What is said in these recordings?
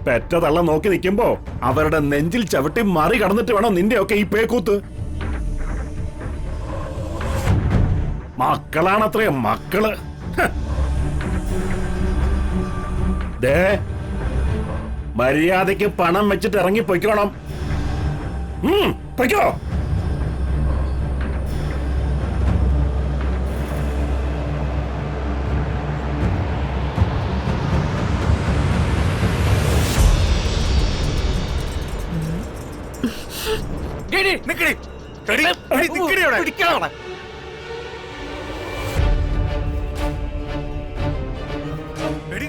പെറ്റ തള്ള നോക്കി നിൽക്കുമ്പോ അവരുടെ നെഞ്ചിൽ ചവിട്ടി മറി കടന്നിട്ട് വേണം നിന്റെ ഒക്കെ ഈ പേക്കൂത്ത്. മക്കളാണത്രേ മക്കള്. ദേ മര്യാദയ്ക്ക് പണം വെച്ചിട്ട് ഇറങ്ങി പൊയ്ക്കോണം. പൊയ്ക്കോ.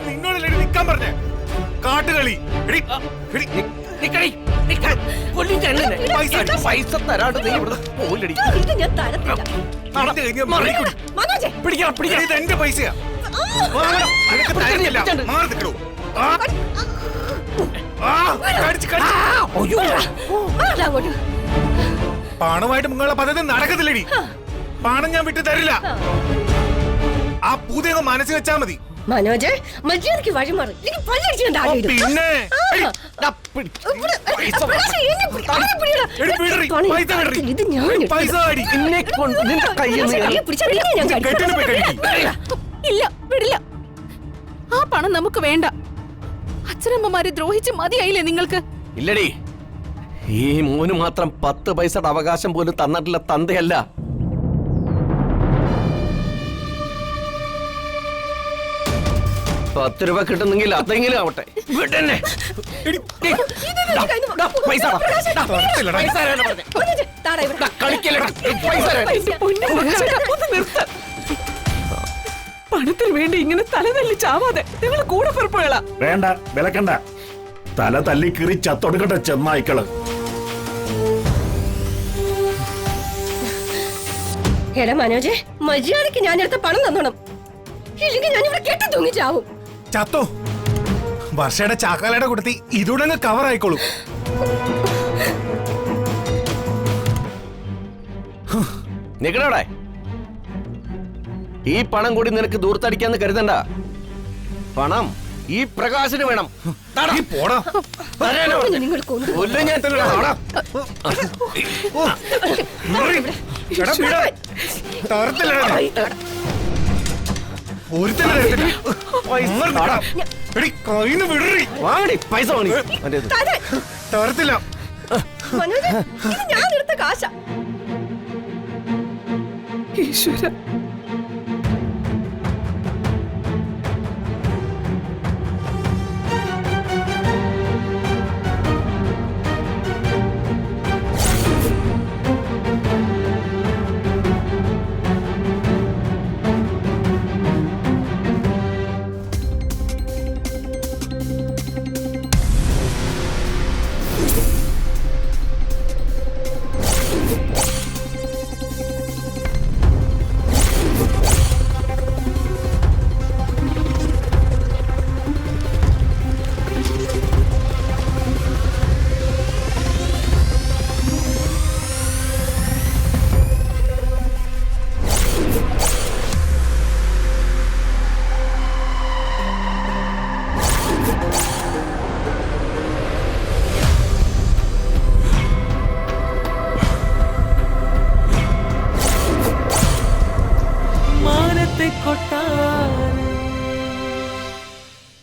നിങ്ങളല്ലേ നിക്കാൻ പറഞ്ഞേ? കാട്ടുകളി. പൈസ തരാണ്ട് നീ ഇവിടെ പോയില്ലടി. ഇത് എന്റെ പൈസയാ. മാറി നിൽക്കണോ? പണമായിട്ട് നിങ്ങളുടെ പദ്ധതി നടക്കത്തില്ലടി. പണം ഞാൻ വിട്ടു തരില്ല. ആ പൂതി മനസ്സിൽ വെച്ചാ മതി. മനോജ് മര്യാദയ്ക്ക് വഴിമാറി. പിന്നെ ഇല്ല, വിടില്ല. ആ പണം നമുക്ക് വേണ്ട. അച്ഛനമ്മമാരെ ദ്രോഹിച്ച് മതിയായില്ലേ നിങ്ങൾക്ക്? ഇല്ലടി, ഈ മോന് മാത്രം 10 പൈസയുടെ അവകാശം പോലും തന്നിട്ടില്ല തന്തയല്ല. ₹10 കിട്ടുന്നെങ്കിൽ അതെങ്കിലും ആവട്ടെ. പണത്തിന് വേണ്ടി ഇങ്ങനെ തല തല്ലി ചാവാതെ നിങ്ങൾ കൂടെ പുറപ്പെടുക. വേണ്ട, വിലക്കണ്ട. തല തല്ലി കീറി ചത്തൊടുക്കട്ടെ ചെന്നായിക്കള്. എടാ മനോജെ, മര്യാദയ്ക്ക് ഞാനെടുത്ത പണം തന്നോണം. ഇല്ലെങ്കിൽ ഞാൻ ഇവിടെ കെട്ടി തൂങ്ങി ചാവും. ചത്തോ? വർഷയുടെ ചാക്കാലയുടെ കൂട്ടത്തി ഇതൂടെ കവർ ആയിക്കോളും. നിക്കടവിടെ. ഈ പണം കൂടി നിനക്ക് ദൂർത്തടിക്കാന്ന് കരുതണ്ട. പണം ഈ പ്രകാശന് വേണം. നിങ്ങൾ കൊണ്ടുപോകും. പൈസ തരത്തില്ല. മനോജ്, ഇത് ഞാൻ എടുത്ത കാശ. ഈശ്വര,